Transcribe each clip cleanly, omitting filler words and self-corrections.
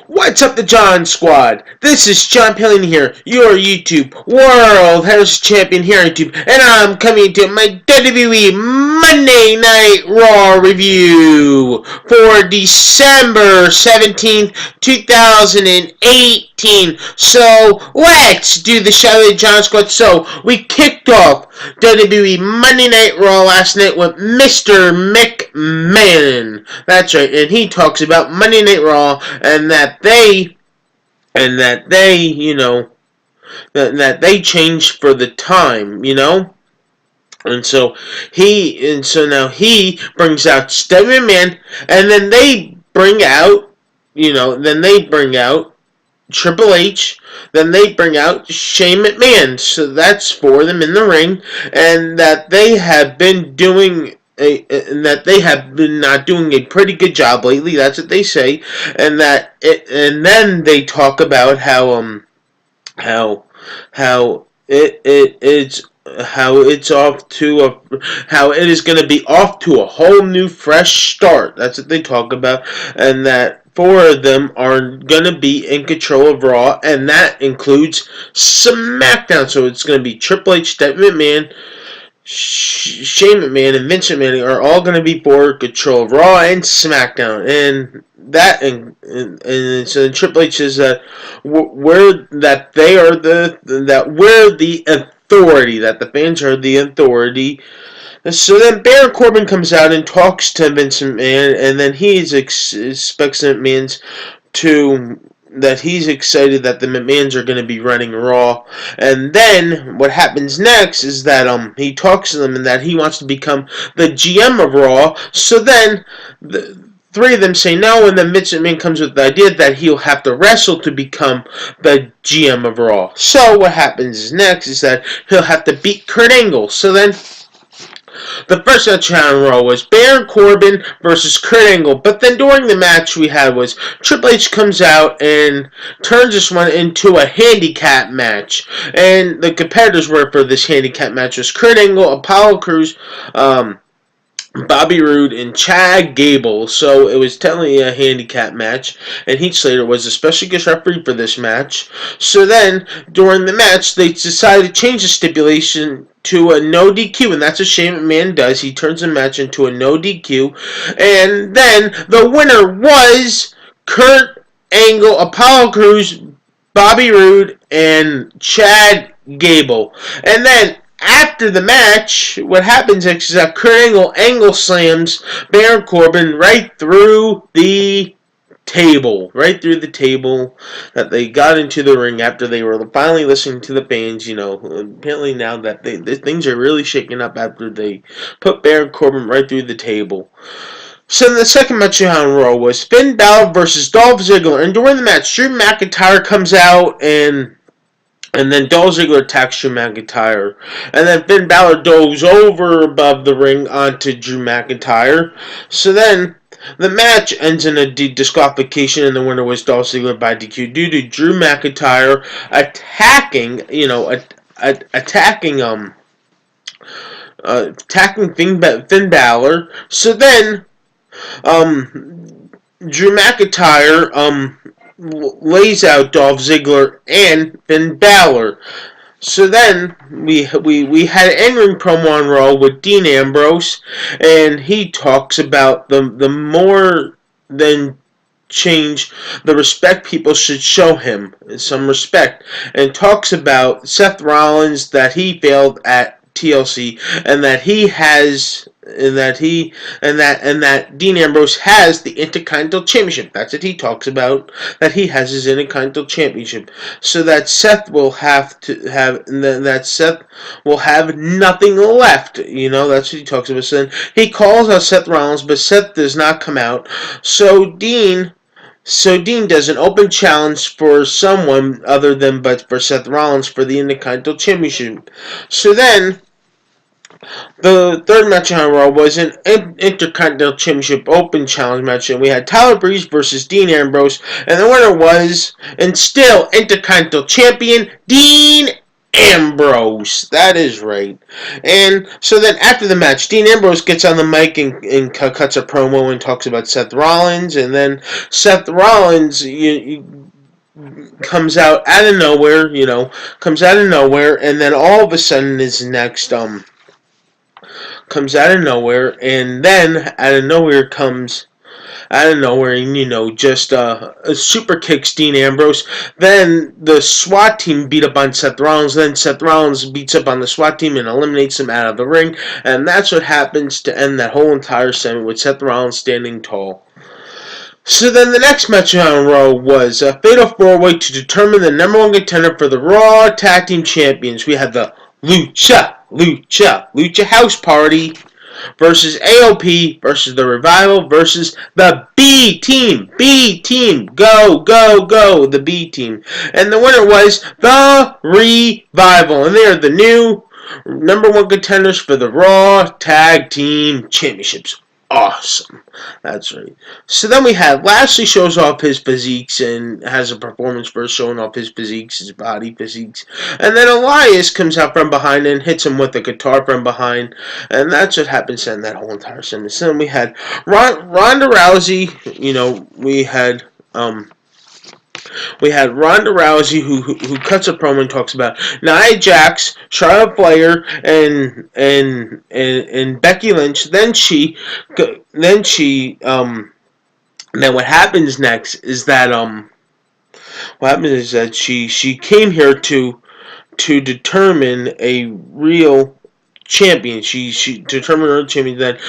What's up, the John Squad? This is John Pilling here, your YouTube World Heavyweight Champion here on YouTube, and I'm coming to my WWE Monday Night Raw review for December 17th, 2018. So, let's do the show, the John Squad. So, we kicked off WWE Monday Night Raw last night with Mr. McMahon. That's right, and he talks about Monday Night Raw and that they that they changed for the time. And so now he brings out Stephanie McMahon, and then they bring out Triple H, then they bring out Shane McMahon. So that's four of them in the ring, and that they have been not doing a pretty good job lately. That's what they say, and then they talk about how it is going to be off to a whole new fresh start. That's what they talk about, and that four of them are going to be in control of Raw, and that includes SmackDown. So it's going to be Triple H, Stephanie McMahon, Shane McMahon, and Vince McMahon are all going to be for control of Raw and SmackDown, and so Triple H says that we're the authority, that the fans are the authority. So then Baron Corbin comes out and talks to Vince McMahon, and then he expects McMahon's that he's excited that the McMahons are going to be running Raw. And then what happens next is that he talks to them and that he wants to become the GM of Raw. So then the three of them say no, and then Vince McMahon comes with the idea that he'll have to wrestle to become the GM of Raw. So what happens next is that he'll have to beat Kurt Angle. So then the first match on Raw was Baron Corbin versus Kurt Angle, but then during the match we had was Triple H comes out and turns this one into a handicap match, and the competitors were for this handicap match was Kurt Angle, Apollo Crews, Bobby Roode, and Chad Gable. So it was technically a handicap match, and Heath Slater was a special guest referee for this match. So then, during the match, they decided to change the stipulation to a no DQ, and that's what Shane McMahon does. He turns the match into a no DQ, and then the winner was Kurt Angle, Apollo Crews, Bobby Roode, and Chad Gable. And then after the match, what happens next is that Kurt Angle slams Baron Corbin right through the table that they got into the ring after they were finally listening to the fans. Apparently now that things are really shaking up after they put Baron Corbin right through the table. So the second match on Raw was Finn Balor versus Dolph Ziggler, and during the match, Drew McIntyre comes out and then Dolph Ziggler attacks Drew McIntyre. And then Finn Balor goes over above the ring onto Drew McIntyre. So then the match ends in a disqualification, and the winner was Dolph Ziggler by DQ due to Drew McIntyre attacking Finn Balor. So then Drew McIntyre lays out Dolph Ziggler and Finn Balor. So then we had an in-ring promo on Raw with Dean Ambrose, and he talks about the more than change, the respect people should show him, some respect, and talks about Seth Rollins, that he failed at TLC, and that Dean Ambrose has the Intercontinental Championship. That's what he talks about, that he has his Intercontinental Championship. So that Seth will have nothing left. That's what he talks about. So then he calls out Seth Rollins, but Seth does not come out. So Dean does an open challenge for someone but for Seth Rollins for the Intercontinental Championship. So then the third match on Raw was an Intercontinental Championship Open Challenge match, and we had Tyler Breeze versus Dean Ambrose, and the winner was, and still Intercontinental Champion, Dean Ambrose. That is right. And so then after the match, Dean Ambrose gets on the mic and cuts a promo and talks about Seth Rollins. And then Seth Rollins comes out of nowhere, comes out of nowhere. And then all of a sudden his next, comes out of nowhere. And then out of nowhere, and just super kicks Dean Ambrose. Then the SWAT team beat up on Seth Rollins. Then Seth Rollins beats up on the SWAT team and eliminates him out of the ring. And that's what happens to end that whole entire segment with Seth Rollins standing tall. So then the next match on Raw was a Fatal 4-Way to determine the number one contender for the Raw Tag Team Champions. We had the Lucha House Party versus AOP versus the Revival versus the B Team. Go, go, go, the B Team. And the winner was the Revival. And they're the new number one contenders for the Raw Tag Team Championships. Awesome. That's right. So then we had Lashley shows off his physiques and has a performance first showing off his physiques, his body physiques. And then Elias comes out from behind and hits him with a guitar from behind. And that's what happens to end that whole entire segment. So then we had Ronda Rousey, we had Ronda Rousey who cuts a promo and talks about Nia Jax, Charlotte Flair, and Becky Lynch. Then what happens next is that she came here to determine a real champion. She determined her champion that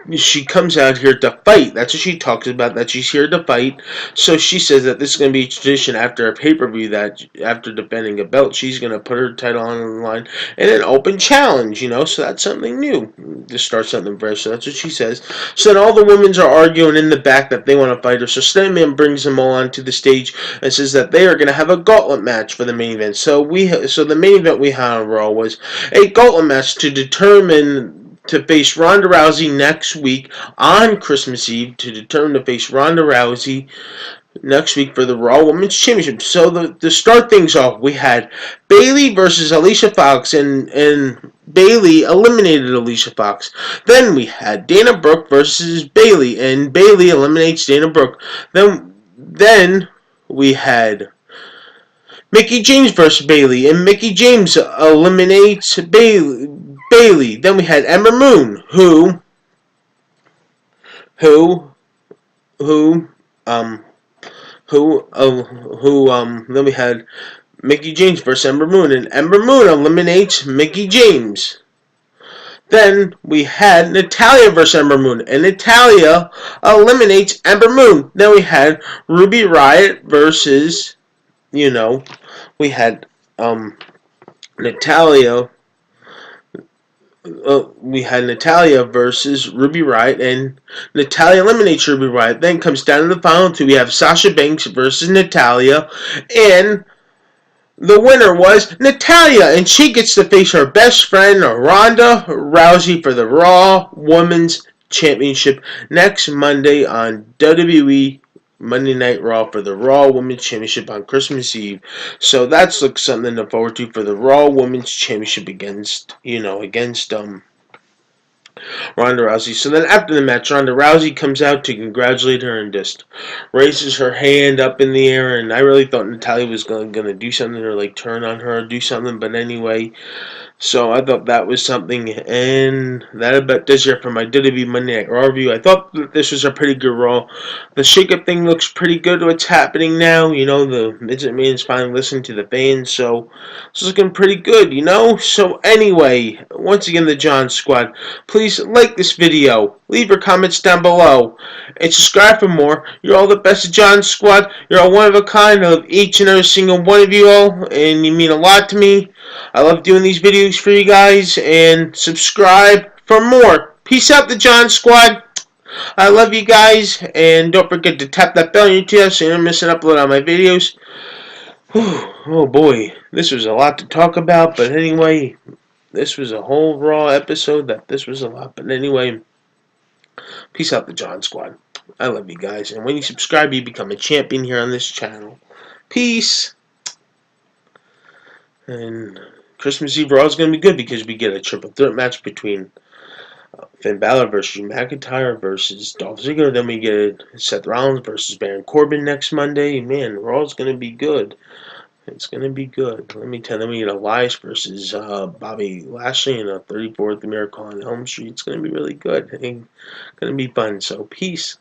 she comes out here to fight. That's what she talks about, that she's here to fight. So she says that this is going to be a tradition after a pay-per-view, that after defending a belt, she's going to put her title on the line in an open challenge, so that's something new. To start something fresh. So that's what she says. So then all the women are arguing in the back that they want to fight her. So Sandman brings them all onto the stage and says that they are going to have a gauntlet match for the main event. So the main event we had on Raw was a gauntlet match to face Ronda Rousey next week on Christmas Eve, to determine to face Ronda Rousey next week for the Raw Women's Championship. So to start things off, we had Bayley versus Alicia Fox, and Bayley eliminated Alicia Fox. Then we had Dana Brooke versus Bayley, and Bayley eliminates Dana Brooke. Then we had Mickie James versus Bayley, and Mickie James eliminates Bayley. Then we had Ember Moon, then we had Mickie James versus Ember Moon, and Ember Moon eliminates Mickie James. Then we had Natalya versus Ember Moon, and Natalya eliminates Ember Moon. Then we had Ruby Riott versus, we had Natalya. We had Natalya versus Ruby Riott, and Natalya eliminates Ruby Riott. Then comes down to the final two. We have Sasha Banks versus Natalya, and the winner was Natalya, and she gets to face her best friend, Ronda Rousey, for the Raw Women's Championship next Monday on WWE Monday Night Raw for the Raw Women's Championship on Christmas Eve. So that's something to look forward to for the Raw Women's Championship against Ronda Rousey. So then after the match, Ronda Rousey comes out to congratulate her and just raises her hand up in the air. And I really thought Natalya was going to do something, or like turn on her or do something. But anyway, so I thought that was something. And that about does it for my WWE Monday Night Raw review. I thought that this was a pretty good Raw. The shake-up thing looks pretty good. What's happening now? The Midget Man's finally listening to the fans. So it's looking pretty good, So anyway, once again, the John Squad. Please like this video, leave your comments down below, and subscribe for more. You're all the best, John Squad. You're all one of a kind. I love each and every single one of you all, and you mean a lot to me. I love doing these videos for you guys, and subscribe for more. Peace out, the John Squad. I love you guys, and don't forget to tap that bell on YouTube so you don't miss an upload on my videos. Oh boy, this was a lot to talk about, but anyway, this was a whole Raw episode. This was a lot, but anyway, peace out, the John Squad. I love you guys, and when you subscribe, you become a champion here on this channel. Peace. And Christmas Eve Raw is going to be good because we get a triple threat match between Finn Balor versus McIntyre versus Dolph Ziggler. Then we get Seth Rollins versus Baron Corbin next Monday. Man, Raw's going to be good. It's going to be good. Let me tell you. Then we get Elias versus Bobby Lashley in a 34th Miracle on Elm Street. It's going to be really good. It's going to be fun. So, peace.